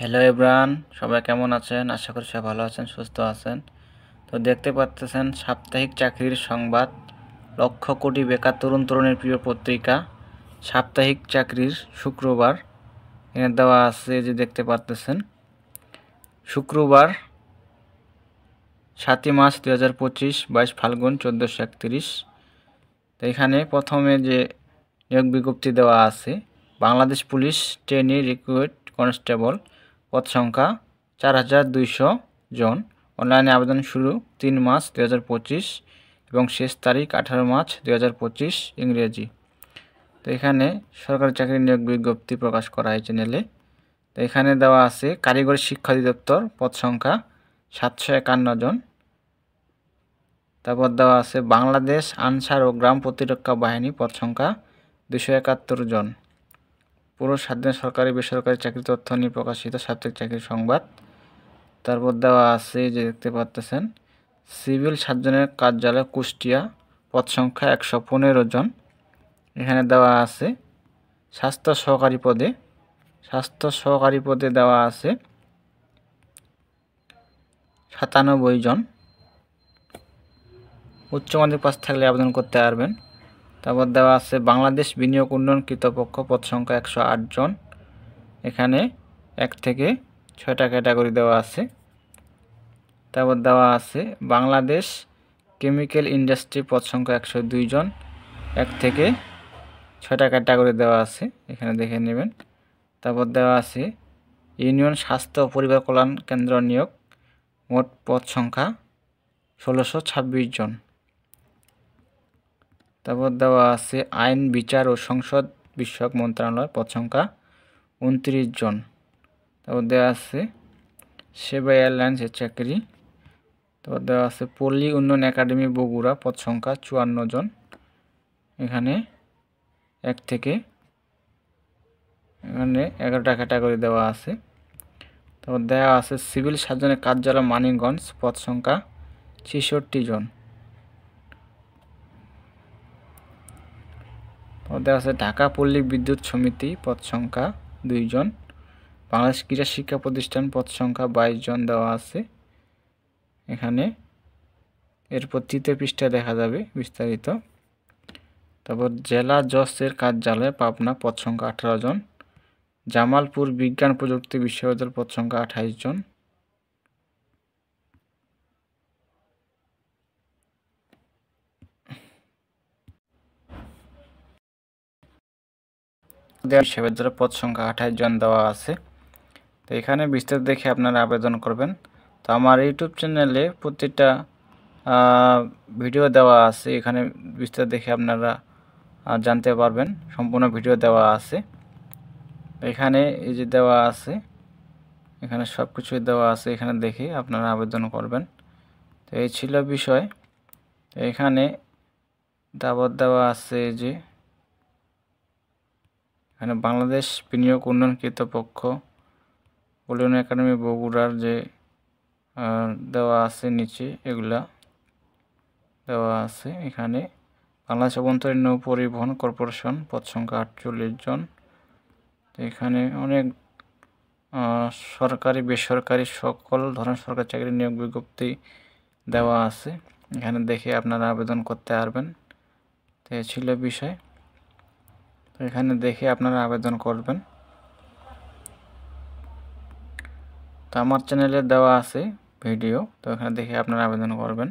Hello everyone, সবাই কেমন আছেন? আশা করি সবাই ভালো আছেন, সুস্থ আছেন। তো দেখতে পাচ্ছেন সাপ্তাহিক চাকরির সংবাদ, লক্ষ কোটি বেকার তরুণ তরুণীর প্রিয় পত্রিকা সাপ্তাহিক চাকরির শুক্রবার এখানে দেওয়া আছে। যে দেখতে পাচ্ছেন শুক্রবার 7ই মার্চ 2025, 22 ফাল্গুন 1431। তো এখানে প্রথমে যে নিয়োগ বিজ্ঞপ্তি দেওয়া আছে, Bangladesh police trainee recruit constable, পদ সংখ্যা 4200 জন। অনলাইনে আবেদন শুরু 3 মার্চ 2025 এবং শেষ তারিখ 18 মার্চ 2025 ইংরেজি। তো এখানে সরকারি চাকরির নিয়োগ বিজ্ঞপ্তি প্রকাশ করা হয় চ্যানেলে। তো এখানে দেওয়া আছে কারিগরি শিক্ষা অধিদপ্তর, পদ সংখ্যা 751 জন। তারপর দেওয়া আছে বাংলাদেশ আনসার ও গ্রাম প্রতিরক্ষা বাহিনী, পদ সংখ্যা 271 জন। পুরো স্বাধীন সরকারি বেসরকারি চাকরি তথ্য নিয়ে প্রকাশিত সাপ্তাহিক চাকরির সংবাদ। তারপর দেওয়া আছে যে দেখতে পাচ্ছেন সিভিল সার্জনের কার্যালয় কুষ্টিয়া, পদ সংখ্যা 115 জন। এখানে দেওয়া আছে স্বাস্থ্য সহকারী পদে দেওয়া আছে 97 জন। উচ্চ মাধ্যমিক পাস থাকলে আবেদন করতে পারবেন। তারপর দেওয়া আছে বাংলাদেশ বিনিয়োগ উন্নয়ন কর্তৃপক্ষ, পদ সংখ্যা 108 জন। এখানে 1 থেকে 6টা ক্যাটাগরি দেওয়া আছে। তারপর দেওয়া আছে বাংলাদেশ কেমিক্যাল ইন্ডাস্ট্রি, পদ সংখ্যা 102 জন। 1 থেকে 6টা ক্যাটাগরি দেওয়া আছে, এখানে দেখে নেবেন। তারপর দেওয়া আছে ইউনিয়ন স্বাস্থ্য ও পরিবার কল্যাণ কেন্দ্র নিয়োগ, মোট পদ সংখ্যা 1626 জন। তারপর দেওয়া আছে আইন বিচার ও সংসদ বিষয়ক মন্ত্রণালয়, পদ সংখ্যা 29 জন। তারপর দেওয়া আছে সেবা এয়ারলাইন্সের চাকরি। তারপর দেওয়া আছে পল্লী উন্নয়ন একাডেমি বগুড়া, পদ সংখ্যা 54 জন। এখানে 1 থেকে 11টা ক্যাটাগরি দেওয়া আছে। তারপর দেওয়া আছে সিভিল সার্জনের কার্যালয় মানিকগঞ্জ, পদ সংখ্যা 66 জন। তারপর দেওয়া আছে ঢাকা পল্লী বিদ্যুৎ সমিতি, পদ সংখ্যা 2 জন। বাংলাদেশ ক্রীড়া শিক্ষা প্রতিষ্ঠান, পদ সংখ্যা 22 জন দেওয়া আছে। এখানে এরপর 3য় পৃষ্ঠা দেখা যাবে বিস্তারিত। তারপর জেলা জজের কার্যালয় পাবনা, পদ সংখ্যা 18 জন। জামালপুর বিজ্ঞান প্রযুক্তি বিশ্ববিদ্যালয়, পদ সংখ্যা 28 জন। বিশ্ববিদ্যালয়ের পদ সংখ্যা 28 জন দেওয়া আছে। তো এখানে বিস্তারিত দেখে আপনারা আবেদন করবেন। তো আমার ইউটিউব চ্যানেলে প্রতিটা ভিডিও দেওয়া আছে, এখানে বিস্তারিত দেখে আপনারা জানতে পারবেন। সম্পূর্ণ ভিডিও দেওয়া আছে। এখানে এই যে দেওয়া আছে, এখানে সব কিছুই দেওয়া আছে, এখানে দেখে আপনারা আবেদন করবেন। তো এই ছিল বিষয়। এখানে দাবত দেওয়া আছে যে এখানে বাংলাদেশ বিনিয়োগ উন্নয়ন কর্তৃপক্ষ পল্লী একাডেমি বগুড়ার যে দেওয়া আছে নিচে এগুলা দেওয়া আছে। এখানে বাংলাদেশ অভ্যন্তরীণ নৌ পরিবহন কর্পোরেশন, পদ সংখ্যা 48 জন। এখানে অনেক সরকারি বেসরকারি সকল ধরনের সরকারি চাকরির নিয়োগ বিজ্ঞপ্তি দেওয়া আছে, এখানে দেখে আপনারা আবেদন করতে পারবেন। তো এই ছিল বিষয়। তো এখানে দেখে আপনারা আবেদন করবেন। তো আমার চ্যানেলে দেওয়া আছে ভিডিও, তো এখানে দেখে আপনারা আবেদন করবেন।